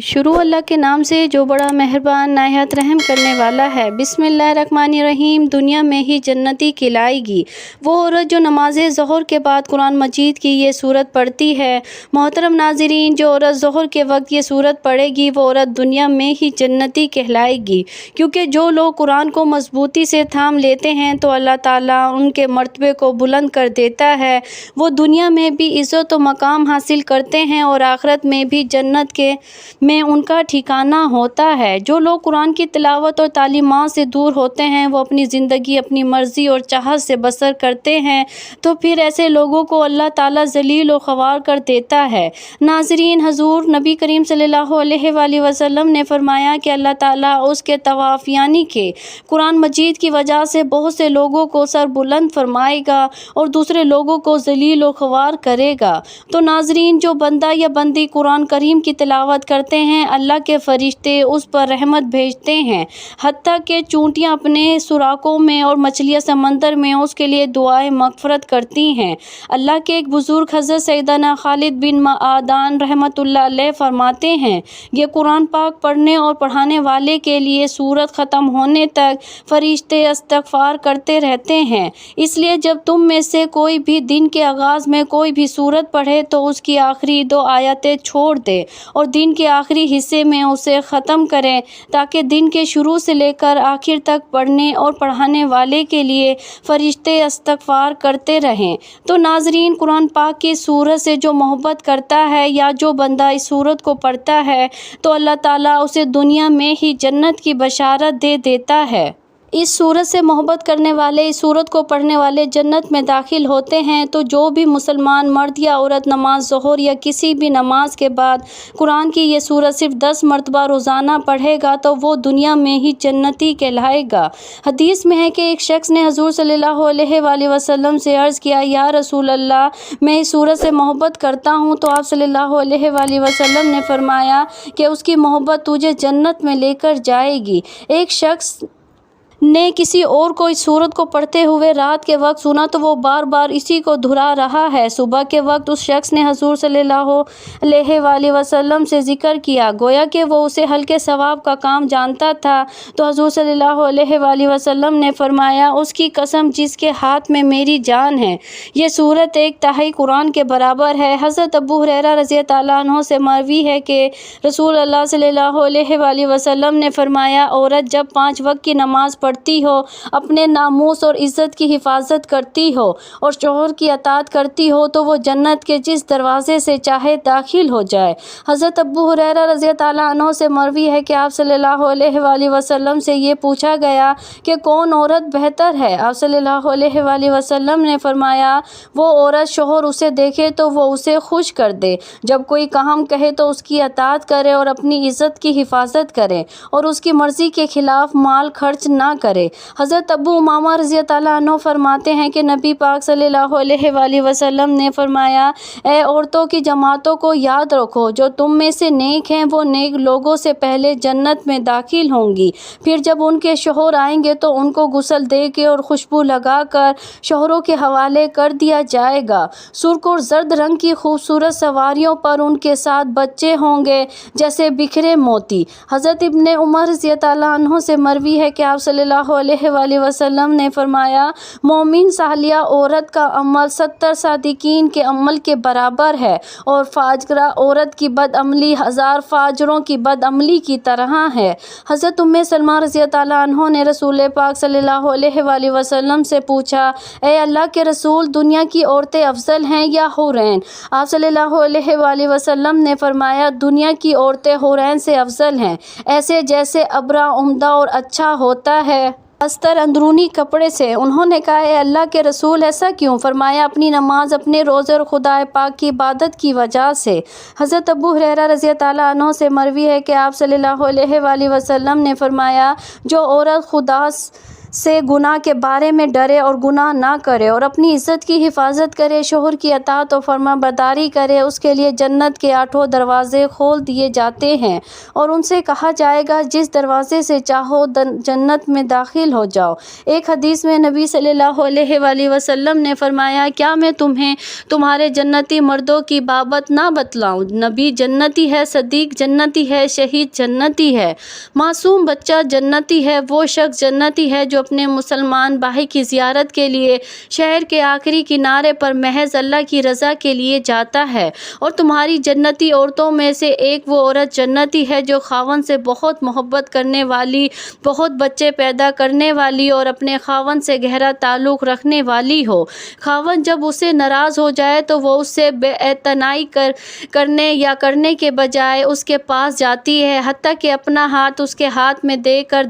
شروع اللہ کے نام سے جو بڑا مہربان نہایت رحم کرنے والا ہے۔ بسم اللہ الرحمن الرحیم۔ دنیا میں ہی جنتی کہلائے گی وہ عورت جو نماز ظہر کے بعد قرآن مجید کی یہ سورت پڑھتی ہے۔ محترم ناظرین، جو عورت ظہر کے وقت یہ سورت پڑھے گی وہ عورت دنیا میں ہی جنتی کہلائے گی، کیونکہ جو لوگ قرآن کو مضبوطی سے تھام لیتے ہیں تو اللہ تعالیٰ ان کے مرتبے کو بلند کر دیتا ہے۔ وہ دنیا میں بھی عزت و مقام حاصل کرتے ہیں اور آخرت میں بھی جنت میں ان کا ٹھکانہ ہوتا ہے۔ جو لوگ قرآن کی تلاوت اور تعلیمات سے دور ہوتے ہیں وہ اپنی زندگی اپنی مرضی اور چاہت سے بسر کرتے ہیں، تو پھر ایسے لوگوں کو اللہ تعالیٰ ذلیل و خوار کر دیتا ہے۔ ناظرین، حضور نبی کریم صلی اللہ علیہ وآلہ وسلم نے فرمایا کہ اللہ تعالیٰ اس کے طواف یعنی کہ قرآن مجید کی وجہ سے بہت سے لوگوں کو سر بلند فرمائے گا اور دوسرے لوگوں کو ذلیل و خوار کرے گا۔ تو ناظرین، جو بندہ یا بندی قرآن کریم کی تلاوت کرتے ہیں اللہ کے فرشتے اس پر رحمت بھیجتے ہیں، حتیٰ کہ چونٹیاں اپنے سوراخوں میں اور مچھلیاں سمندر میں اس کے لیے دعائے مغفرت کرتی ہیں۔ اللہ کے ایک بزرگ حضرت سیدنا خالد بن معدان رحمۃ اللہ علیہ فرماتے ہیں، یہ قرآن پاک پڑھنے اور پڑھانے والے کے لیے سورت ختم ہونے تک فرشتے استغفار کرتے رہتے ہیں۔ اس لیے جب تم میں سے کوئی بھی دن کے آغاز میں کوئی بھی سورت پڑھے تو اس کی آخری 2 آیتیں چھوڑ دے اور دن کے آخری حصے میں اسے ختم کریں، تاکہ دن کے شروع سے لے کر آخر تک پڑھنے اور پڑھانے والے کے لیے فرشتے استغفار کرتے رہیں۔ تو ناظرین، قرآن پاک کی سورت سے جو محبت کرتا ہے یا جو بندہ اس سورت کو پڑھتا ہے تو اللہ تعالیٰ اسے دنیا میں ہی جنت کی بشارت دے دیتا ہے۔ اس سورت سے محبت کرنے والے، اس سورت کو پڑھنے والے جنت میں داخل ہوتے ہیں۔ تو جو بھی مسلمان مرد یا عورت نماز ظہر یا کسی بھی نماز کے بعد قرآن کی یہ سورت صرف 10 مرتبہ روزانہ پڑھے گا تو وہ دنیا میں ہی جنتی کہلائے گا۔ حدیث میں ہے کہ ایک شخص نے حضور صلی اللہ علیہ وآلہ وسلم سے عرض کیا، یا رسول اللہ، میں اس سورت سے محبت کرتا ہوں۔ تو آپ صلی اللہ علیہ وآلہ وسلم نے فرمایا کہ اس کی محبت تجھے جنت میں لے کر جائے گی۔ ایک شخص نے کسی اور کو اس سورت کو پڑھتے ہوئے رات کے وقت سنا تو وہ بار بار اسی کو دہرا رہا ہے۔ صبح کے وقت اس شخص نے حضور صلی اللہ علیہ وآلہ وسلم سے ذکر کیا، گویا کہ وہ اسے ہلکے ثواب کا کام جانتا تھا۔ تو حضور صلی اللہ علیہ وآلہ وسلم نے فرمایا، اس کی قسم جس کے ہاتھ میں میری جان ہے، یہ سورت 1/3 قرآن کے برابر ہے۔ حضرت ابو ہریرہ رضی اللہ عنہ سے مروی ہے کہ رسول اللہ صلی اللہ علیہ وآلہ وسلم نے فرمایا، عورت جب 5 وقت کی نماز پڑھتی ہو، اپنے ناموس اور عزت کی حفاظت کرتی ہو اور شوہر کی اطاعت کرتی ہو تو وہ جنت کے جس دروازے سے چاہے داخل ہو جائے۔ حضرت ابو ہریرہ رضی اللہ عنہ سے مروی ہے کہ آپ صلی اللہ علیہ وآلہ وسلم سے یہ پوچھا گیا کہ کون عورت بہتر ہے؟ آپ صلی اللہ علیہ وآلہ وسلم نے فرمایا، وہ عورت شوہر اسے دیکھے تو وہ اسے خوش کر دے، جب کوئی کام کہے تو اس کی اطاعت کرے اور اپنی عزت کی حفاظت کرے اور اس کی مرضی کے خلاف مال خرچ نہ کرے۔ حضرت ابو امامہ رضی اللہ عنہ فرماتے ہیں کہ نبی پاک صلی اللہ علیہ وآلہ وسلم نے فرمایا، اے عورتوں کی جماعتوں کو یاد رکھو، جو تم میں سے نیک ہیں وہ نیک لوگوں سے پہلے جنت میں داخل ہوں گی، پھر جب ان کے شوہر آئیں گے تو ان کو غسل دے کے اور خوشبو لگا کر شوہروں کے حوالے کر دیا جائے گا۔ سرخ اور زرد رنگ کی خوبصورت سواریوں پر ان کے ساتھ بچے ہوں گے جیسے بکھرے موتی۔ حضرت ابن عمر رضی اللہ عنہ سے مروی ہے کہ آپ صلی اللہ علیہ وآلہ وسلم نے فرمایا، مومن صالحہ عورت کا عمل 70 صادقین کے عمل کے برابر ہے اور فاجرہ عورت کی بد عملی 1000 فاجروں کی بد عملی کی طرح ہے۔ حضرت ام سلمہ رضی اللہ عنہ نے رسول پاک صلی اللہ علیہ وآلہ وسلم سے پوچھا، اے اللہ کے رسول، دنیا کی عورتیں افضل ہیں یا حورین؟ آپ صلی اللہ علیہ وآلہ وسلم نے فرمایا، دنیا کی عورتیں حورین سے افضل ہیں، ایسے جیسے ابرا عمدہ اور اچھا ہوتا ہے استر اندرونی کپڑے سے۔ انہوں نے کہا، اے اللہ کے رسول، ایسا کیوں؟ فرمایا، اپنی نماز، اپنے روزے اور خدا پاک کی عبادت کی وجہ سے۔ حضرت ابو ہریرہ رضی اللہ عنہ سے مروی ہے کہ آپ صلی اللہ علیہ وآلہ وسلم نے فرمایا، جو عورت خدا سے گناہ کے بارے میں ڈرے اور گناہ نہ کرے اور اپنی عزت کی حفاظت کرے، شوہر کی اطاعت اور فرمانبرداری کرے، اس کے لیے جنت کے 8 دروازے کھول دیے جاتے ہیں اور ان سے کہا جائے گا جس دروازے سے چاہو جنت میں داخل ہو جاؤ۔ ایک حدیث میں نبی صلی اللہ علیہ وآلہ وسلم نے فرمایا، کیا میں تمہیں تمہارے جنتی مردوں کی بابت نہ بتلاؤں؟ نبی جنتی ہے، صدیق جنتی ہے، شہید جنتی ہے، معصوم بچہ جنتی ہے، وہ شخص جنتی ہے جو اپنے مسلمان بھائی کی زیارت کے لیے شہر کے آخری کنارے پر محض اللہ کی رضا کے لیے جاتا ہے، اور تمہاری جنتی عورتوں میں سے ایک وہ عورت جنتی ہے جو خاوند سے بہت محبت کرنے والی، بہت بچے پیدا کرنے والی اور اپنے خاوند سے گہرا تعلق رکھنے والی ہو۔ خاوند جب اس سے ناراض ہو جائے تو وہ اس سے بے اعتنائی کرنے کے بجائے اس کے پاس جاتی ہے، حتیٰ کہ اپنا ہاتھ اس کے ہاتھ میں دے کر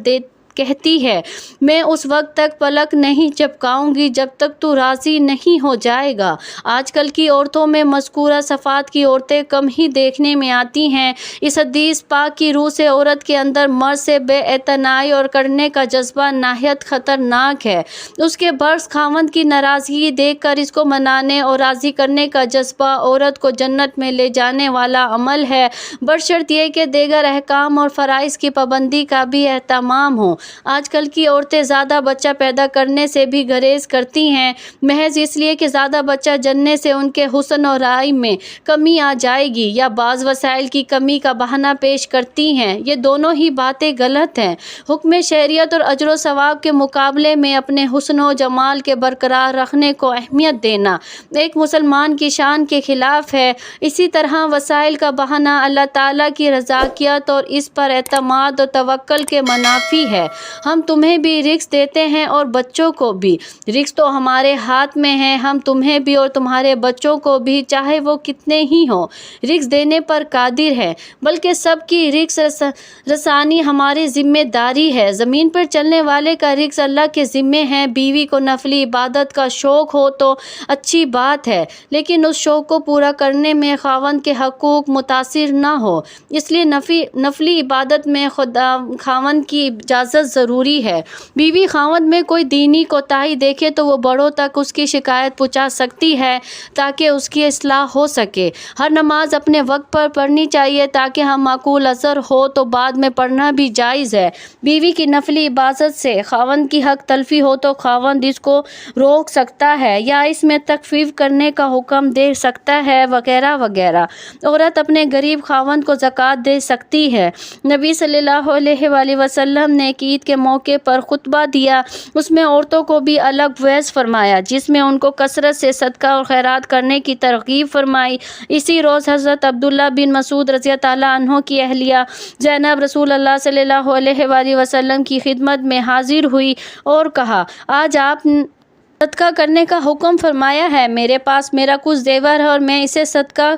کہتی ہے، میں اس وقت تک پلک نہیں جھپکاؤں گی جب تک تو راضی نہیں ہو جائے گا۔ آج کل کی عورتوں میں مذکورہ صفات کی عورتیں کم ہی دیکھنے میں آتی ہیں۔ اس حدیث پاک کی روح سے عورت کے اندر مرد سے بے اعتنائی اور کرنے کا جذبہ نہایت خطرناک ہے۔ اس کے برعکس خاوند کی ناراضگی دیکھ کر اس کو منانے اور راضی کرنے کا جذبہ عورت کو جنت میں لے جانے والا عمل ہے، بشرط یہ کہ دیگر احکام اور فرائض کی پابندی کا بھی اہتمام ہو۔ آج کل کی عورتیں زیادہ بچہ پیدا کرنے سے بھی گریز کرتی ہیں، محض اس لیے کہ زیادہ بچہ جننے سے ان کے حسن اور رائے میں کمی آ جائے گی، یا بعض وسائل کی کمی کا بہانہ پیش کرتی ہیں۔ یہ دونوں ہی باتیں غلط ہیں۔ حکم شریعت اور اجر و ثواب کے مقابلے میں اپنے حسن و جمال کے برقرار رکھنے کو اہمیت دینا ایک مسلمان کی شان کے خلاف ہے۔ اسی طرح وسائل کا بہانہ اللہ تعالیٰ کی رضاکیت اور اس پر اعتماد اور توکل کے منافی ہے۔ ہم تمہیں بھی رزق دیتے ہیں اور بچوں کو بھی، رزق تو ہمارے ہاتھ میں ہے، ہم تمہیں بھی اور تمہارے بچوں کو بھی، چاہے وہ کتنے ہی ہوں، رزق دینے پر قادر ہے، بلکہ سب کی رزق رسانی ہماری ذمہ داری ہے۔ زمین پر چلنے والے کا رزق اللہ کے ذمہ ہے۔ بیوی کو نفلی عبادت کا شوق ہو تو اچھی بات ہے، لیکن اس شوق کو پورا کرنے میں خاوند کے حقوق متاثر نہ ہو، اس لیے نفلی عبادت میں خاوند کی اجازت ضروری ہے۔ بیوی خاوند میں کوئی دینی کوتاہی دیکھے تو وہ بڑوں تک اس کی شکایت پہنچا سکتی ہے تاکہ اس کی اصلاح ہو سکے۔ ہر نماز اپنے وقت پر پڑھنی چاہیے تاکہ ہم معقول اثر ہو تو بعد میں پڑھنا بھی جائز ہے۔ بیوی کی نفلی عبادت سے خاوند کی حق تلفی ہو تو خاوند اس کو روک سکتا ہے یا اس میں تخفیف کرنے کا حکم دے سکتا ہے، وغیرہ وغیرہ۔ عورت اپنے غریب خاوند کو زکوٰۃ دے سکتی ہے۔ نبی صلی اللہ علیہ وآلہ وسلم نے ایک عید کے موقع پر خطبہ دیا، اس میں عورتوں کو بھی الگ وعظ فرمایا جس میں ان کو کثرت سے صدقہ اور خیرات کرنے کی ترغیب فرمائی۔ اسی روز حضرت عبداللہ بن مسعود رضی اللہ عنہ کی اہلیہ زینب رسول اللہ صلی اللہ علیہ وآلہ وسلم کی خدمت میں حاضر ہوئی اور کہا، آج آپ صدقہ کرنے کا حکم فرمایا ہے، میرے پاس میرا کچھ زیور ہے اور میں اسے صدقہ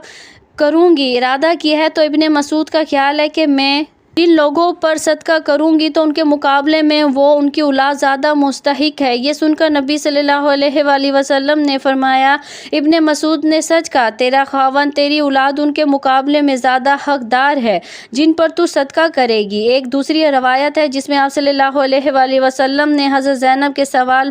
کروں گی۔ ارادہ کیا ہے تو ابن مسعود کا خیال ہے کہ میں جن لوگوں پر صدقہ کروں گی تو ان کے مقابلے میں وہ ان کی اولاد زیادہ مستحق ہے۔ یہ سن کر نبی صلی اللہ علیہ وآلہ وسلم نے فرمایا، ابن مسعود نے سچ کہا، تیرا خاوند، تیری اولاد ان کے مقابلے میں زیادہ حقدار ہے جن پر تو صدقہ کرے گی۔ ایک دوسری روایت ہے جس میں آپ صلی اللہ علیہ وآلہ وسلم نے حضرت زینب کے سوال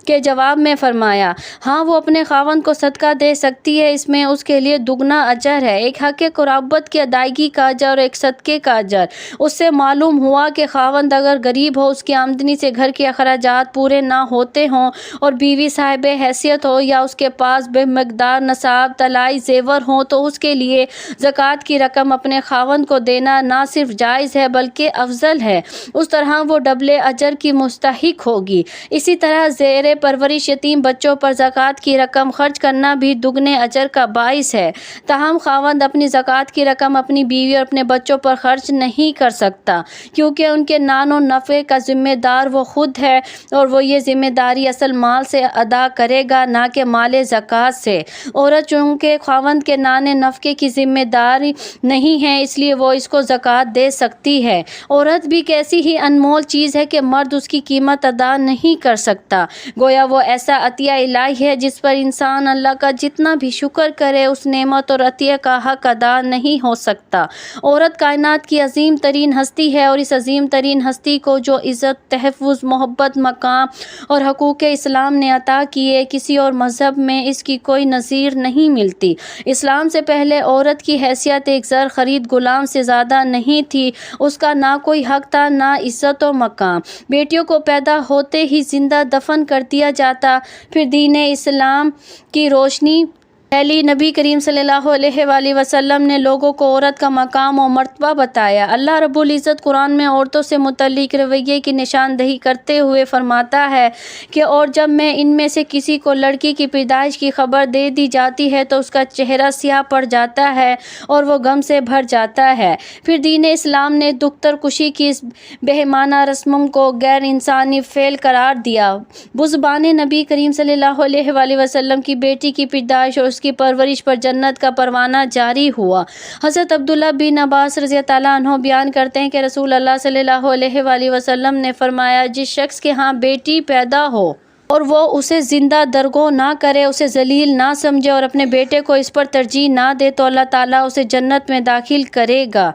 کے جواب میں فرمایا، ہاں وہ اپنے خاوند کو صدقہ دے سکتی ہے، اس میں اس کے لیے دگنا اجر ہے، ایک حق قرابت کی ادائیگی کا اجر اور ایک صدقے کا اجر۔ اس سے معلوم ہوا کہ خاوند اگر غریب ہو، اس کی آمدنی سے گھر کے اخراجات پورے نہ ہوتے ہوں اور بیوی صاحب حیثیت ہو یا اس کے پاس بے مقدار نصاب طلائی زیور ہوں تو اس کے لیے زکوٰۃ کی رقم اپنے خاوند کو دینا نہ صرف جائز ہے بلکہ افضل ہے، اس طرح وہ ڈبل اجر کی مستحق ہوگی۔ اسی طرح زیر پرورش یتیم بچوں پر زکوٰۃ کی رقم خرچ کرنا بھی دگنے اجر کا باعث ہے۔ تاہم خاوند اپنی زکوٰۃ کی رقم اپنی بیوی اور اپنے بچوں پر خرچ نہیں کر سکتا، کیونکہ ان کے نان و نفع کا ذمہ دار وہ خود ہے اور وہ یہ ذمہ داری اصل مال سے ادا کرے گا، نہ کہ مال زکوٰۃ سے۔ عورت چونکہ خاوند کے نان نفقے کی ذمہ دار نہیں ہے، اس لیے وہ اس کو زکوٰۃ دے سکتی ہے۔ عورت بھی ایک ایسی ہی انمول چیز ہے کہ مرد اس کی قیمت ادا نہیں کر سکتا، گویا وہ ایسا عطیہ الہی ہے جس پر انسان اللہ کا جتنا بھی شکر کرے اس نعمت اور عطیہ کا حق ادا نہیں ہو سکتا۔ عورت کائنات کی عظیم ترین ہستی ہے، اور اس عظیم ترین ہستی کو جو عزت، تحفظ، محبت، مقام اور حقوق اسلام نے عطا کیے، کسی اور مذہب میں اس کی کوئی نظیر نہیں ملتی۔ اسلام سے پہلے عورت کی حیثیت ایک زر خرید غلام سے زیادہ نہیں تھی، اس کا نہ کوئی حق تھا، نہ عزت و مقام۔ بیٹیوں کو پیدا ہوتے ہی زندہ دفن کر دیا جاتا۔ پھر دین اسلام کی روشنی پھیلی، نبی کریم صلی اللہ علیہ وآلہ وسلم نے لوگوں کو عورت کا مقام و مرتبہ بتایا۔ اللہ رب العزت قرآن میں عورتوں سے متعلق رویے کی نشاندہی کرتے ہوئے فرماتا ہے کہ اور جب میں ان میں سے کسی کو لڑکی کی پیدائش کی خبر دے دی جاتی ہے تو اس کا چہرہ سیاہ پڑ جاتا ہے اور وہ غم سے بھر جاتا ہے۔ پھر دین اسلام نے دختر کشی کی اس بہیمانہ رسم کو غیر انسانی فعل قرار دیا۔ بزبان نبی کریم صلی اللہ علیہ وآلہ وسلم کی بیٹی کی پیدائش اور اس کی پرورش پر جنت کا پروانہ جاری ہوا۔ حضرت عبداللہ بن عباس رضی اللہ عنہ بیان کرتے ہیں کہ رسول اللہ صلی اللہ علیہ وآلہ وسلم نے فرمایا، جس شخص کے ہاں بیٹی پیدا ہو اور وہ اسے زندہ درگو نہ کرے، اسے ذلیل نہ سمجھے اور اپنے بیٹے کو اس پر ترجیح نہ دے تو اللہ تعالیٰ اسے جنت میں داخل کرے گا۔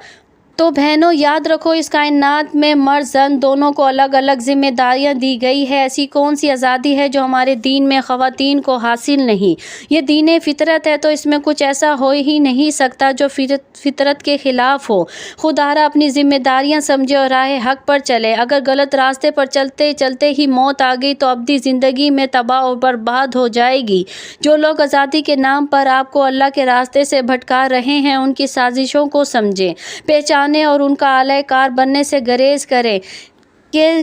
تو بہنوں یاد رکھو، اس کائنات میں مرد زن دونوں کو الگ الگ ذمہ داریاں دی گئی ہے۔ ایسی کون سی آزادی ہے جو ہمارے دین میں خواتین کو حاصل نہیں؟ یہ دین فطرت ہے تو اس میں کچھ ایسا ہو ہی نہیں سکتا جو فطرت کے خلاف ہو۔ خودارا اپنی ذمہ داریاں سمجھے اور راہ حق پر چلے۔ اگر غلط راستے پر چلتے چلتے ہی موت آ گئی تو ابدی زندگی میں تباہ اور برباد ہو جائے گی۔ جو لوگ آزادی کے نام پر آپ کو اللہ کے راستے سے بھٹکا رہے ہیں، ان کی سازشوں کو سمجھیں، پہچانیں اور ان کا اعلی کار بننے سے گریز کریں کہ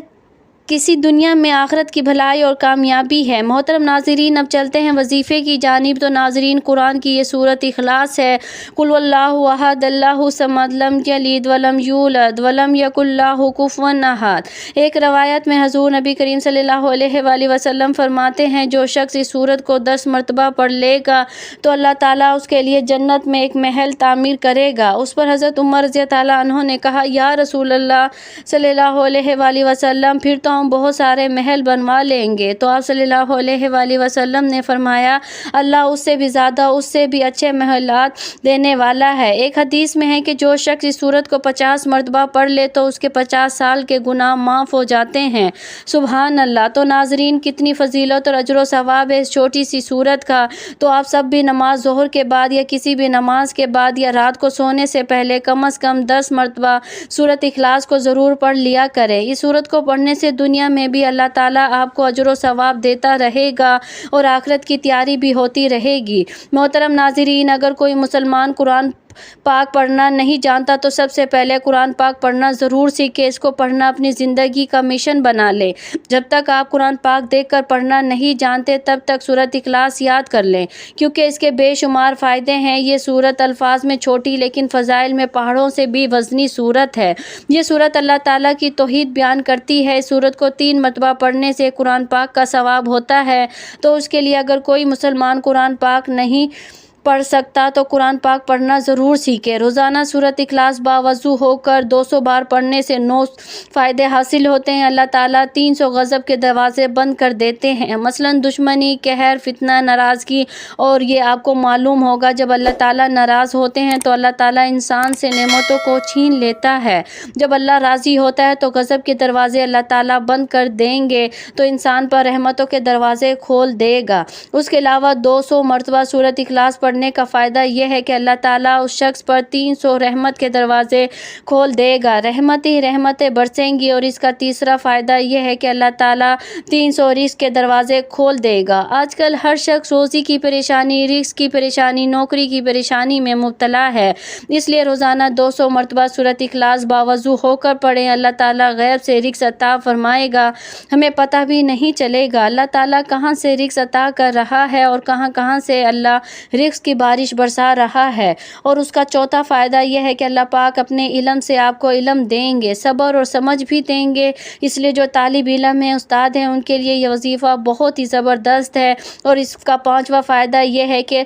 کسی دنیا میں آخرت کی بھلائی اور کامیابی ہے۔ محترم ناظرین، اب چلتے ہیں وظیفے کی جانب۔ تو ناظرین، قرآن کی یہ سورت اخلاص ہے۔ قل واللہ احد اللہ الصمد لم یلد ولم یولد ولم یکن لہ کفوا احد۔ ایک روایت میں حضور نبی کریم صلی اللہ علیہ وآلہ وسلم فرماتے ہیں، جو شخص اس سورت کو 10 مرتبہ پڑھ لے گا تو اللہ تعالیٰ اس کے لیے جنت میں ایک محل تعمیر کرے گا۔ اس پر حضرت عمر رضی اللہ عنہ نے کہا، یا رسول اللہ صلی اللہ علیہ وآلہ وسلم، پھر تو ہم بہت سارے محل بنوا لیں گے۔ تو آپ صلی اللہ علیہ وآلہ وسلم نے فرمایا، اللہ اس سے بھی زیادہ، اس سے بھی اچھے محلات دینے والا ہے۔ ایک حدیث میں ہے کہ جو شخص اس سورت کو 50 مرتبہ پڑھ لے تو اس کے 50 سال کے گناہ معاف ہو جاتے ہیں۔ سبحان اللہ! تو ناظرین، کتنی فضیلت اور اجر و ثواب ہے اس چھوٹی سی سورت کا۔ تو آپ سب بھی نماز ظہر کے بعد یا کسی بھی نماز کے بعد یا رات کو سونے سے پہلے کم از کم 10 مرتبہ سورت اخلاص کو ضرور پڑھ لیا کریں۔ اس سورت کو پڑھنے سے دنیا میں بھی اللہ تعالیٰ آپ کو اجر و ثواب دیتا رہے گا اور آخرت کی تیاری بھی ہوتی رہے گی۔ محترم ناظرین، اگر کوئی مسلمان قرآن پاک پڑھنا نہیں جانتا تو سب سے پہلے قرآن پاک پڑھنا ضرور سیکھے، اس کو پڑھنا اپنی زندگی کا مشن بنا لے۔ جب تک آپ قرآن پاک دیکھ کر پڑھنا نہیں جانتے تب تک سورت اخلاص یاد کر لیں، کیونکہ اس کے بے شمار فائدے ہیں۔ یہ سورت الفاظ میں چھوٹی لیکن فضائل میں پہاڑوں سے بھی وزنی سورت ہے۔ یہ سورت اللہ تعالیٰ کی توحید بیان کرتی ہے۔ اس سورت کو 3 مرتبہ پڑھنے سے قرآن پاک کا ثواب ہوتا ہے۔ تو اس کے لیے اگر کوئی مسلمان قرآن پاک نہیں پڑھ سکتا تو قرآن پاک پڑھنا ضرور سیکھے۔ روزانہ سورت اخلاص باوضو ہو کر 200 بار پڑھنے سے 9 فائدے حاصل ہوتے ہیں۔ اللہ تعالیٰ 300 غضب کے دروازے بند کر دیتے ہیں، مثلاً دشمنی، قہر، فتنہ، ناراضگی۔ اور یہ آپ کو معلوم ہوگا، جب اللہ تعالیٰ ناراض ہوتے ہیں تو اللہ تعالیٰ انسان سے نعمتوں کو چھین لیتا ہے۔ جب اللہ راضی ہوتا ہے تو غضب کے دروازے اللہ تعالیٰ بند کر دیں گے تو انسان پر رحمتوں کے دروازے کھول دے گا۔ اس کے علاوہ 200 مرتبہ سورت اخلاص پڑھنے کا فائدہ یہ ہے کہ اللہ تعالیٰ اس شخص پر 300 رحمت کے دروازے کھول دے گا، رحمت ہی رحمتیں برسیں گی۔ اور اس کا تیسرا فائدہ یہ ہے کہ اللہ تعالیٰ 300 رزق کے دروازے کھول دے گا۔ آج کل ہر شخص روزی کی پریشانی، رزق کی پریشانی، نوکری کی پریشانی میں مبتلا ہے، اس لیے روزانہ 200 مرتبہ سورت اخلاص باوضو ہو کر پڑھیں۔ اللہ تعالیٰ غیب سے رزق عطا فرمائے گا، ہمیں پتہ بھی نہیں چلے گا۔ اللہ تعالیٰ کہاں سے رزق عطا کر رہا ہے اور کہاں کہاں سے اللہ رزق کی بارش برسا رہا ہے۔ اور اس کا چوتھا فائدہ یہ ہے کہ اللہ پاک اپنے علم سے آپ کو علم دیں گے، صبر اور سمجھ بھی دیں گے۔ اس لیے جو طالب علم ہیں، استاد ہیں، ان کے لیے یہ وظیفہ بہت ہی زبردست ہے۔ اور اس کا 5واں فائدہ یہ ہے کہ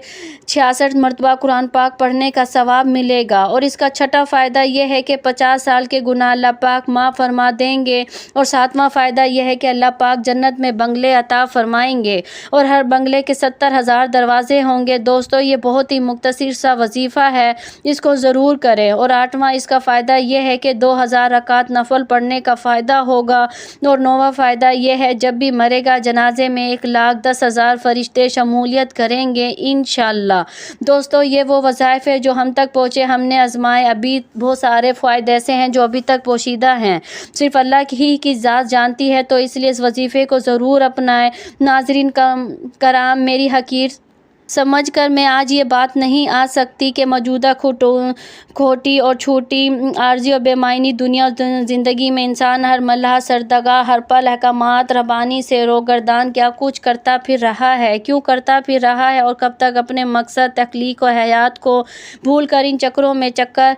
66 مرتبہ قرآن پاک پڑھنے کا ثواب ملے گا۔ اور اس کا 6واں فائدہ یہ ہے کہ 50 سال کے گناہ اللہ پاک معاف فرما دیں گے۔ اور 7واں فائدہ یہ ہے کہ اللہ پاک جنت میں بنگلے عطا فرمائیں گے اور ہر بنگلے کے 70,000 دروازے ہوں گے۔ دوستو، یہ بہت ہی مختصر سا وظیفہ ہے، اس کو ضرور کریں۔ اور 8واں اس کا فائدہ یہ ہے کہ 2000 رکعت نفل پڑھنے کا فائدہ ہوگا۔ اور 9واں فائدہ یہ ہے جب بھی مرے گا جنازے میں 1,10,000 فرشتے شمولیت کریں گے انشاءاللہ۔ دوستو یہ وہ وظائف ہے جو ہم تک پہنچے، ہم نے آزمائے، ابھی بہت سارے فوائد ایسے ہیں جو ابھی تک پوشیدہ ہیں، صرف اللہ کی ذات جانتی ہے، تو اس لیے اس وظیفے کو ضرور اپنائیں۔ ناظرین کرام، میری حقیر سمجھ کر میں آج یہ بات نہیں آ سکتی کہ موجودہ کھوٹی اور چھوٹی عارضی اور بے معنی دنیا زندگی میں انسان ہر لمحہ سردگاہ، ہر پل احکامات ربانی سے روگردان کیا کچھ کرتا پھر رہا ہے، کیوں کرتا پھر رہا ہے، اور کب تک اپنے مقصد تخلیق و حیات کو بھول کر ان چکروں میں چکر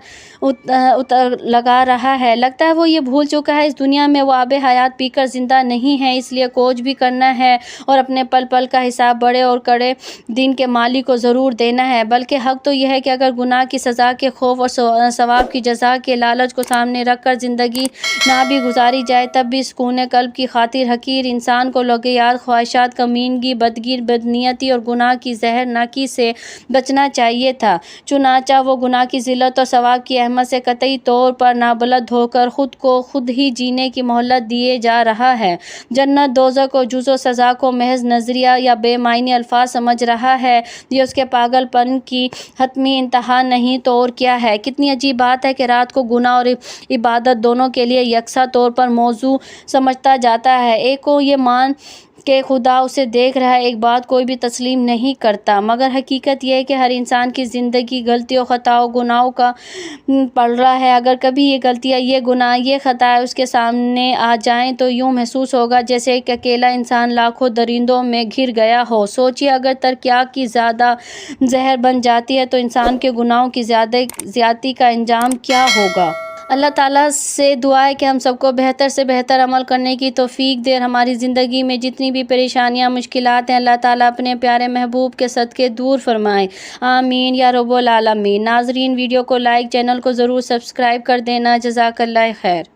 لگا رہا ہے۔ لگتا ہے وہ یہ بھول چکا ہے اس دنیا میں وہ آب حیات پی کر زندہ نہیں ہے، اس لیے کوچ بھی کرنا ہے اور اپنے پل پل کا حساب بڑے اور کڑے دن کے مالک کو ضرور دینا ہے۔ بلکہ حق تو یہ ہے کہ اگر گناہ کی سزا کے خوف اور ثواب کی جزا کے لالچ کو سامنے رکھ کر زندگی نہ بھی گزاری جائے تب بھی سکون قلب کی خاطر حقیر انسان کو لغویات، خواہشات، کمینگی، بدنیتی اور گناہ کی زہر ناکی سے بچنا چاہیے تھا۔ چنانچہ وہ گناہ کی ذلت اور ثواب کی اہمیت سے قطعی طور پر نابلد ہو کر خود کو خود ہی جینے کی مہلت دیے جا رہا ہے۔ جنت، دوزخ اور جزا و سزا کو محض نظریہ یا بے معنی الفاظ سمجھ رہا ہے، یہ اس کے پاگل پن کی حتمی انتہا نہیں تو اور کیا ہے۔ کتنی عجیب بات ہے کہ رات کو گناہ اور عبادت دونوں کے لیے یکساں طور پر موزوں سمجھا جاتا ہے۔ ایک کو یہ مان کہ خدا اسے دیکھ رہا ہے، ایک بات کوئی بھی تسلیم نہیں کرتا، مگر حقیقت یہ ہے کہ ہر انسان کی زندگی غلطیوں، خطاؤں، گناہوں کا پلڑا ہے۔ اگر کبھی یہ غلطیاں، یہ گناہ، یہ خطائیں اس کے سامنے آ جائیں تو یوں محسوس ہوگا جیسے ایک اکیلا انسان لاکھوں درندوں میں گھر گیا ہو۔ سوچیے اگر ترکیات کی زیادہ زہر بن جاتی ہے تو انسان کے گناہوں کی زیادتی کا انجام کیا ہوگا۔ اللہ تعالیٰ سے دعا ہے کہ ہم سب کو بہتر سے بہتر عمل کرنے کی توفیق دے، ہماری زندگی میں جتنی بھی پریشانیاں، مشکلات ہیں، اللہ تعالیٰ اپنے پیارے محبوب کے صدقے دور فرمائے، آمین یا رب العالمین۔ ناظرین ویڈیو کو لائک، چینل کو ضرور سبسکرائب کر دینا، جزاک اللہ خیر۔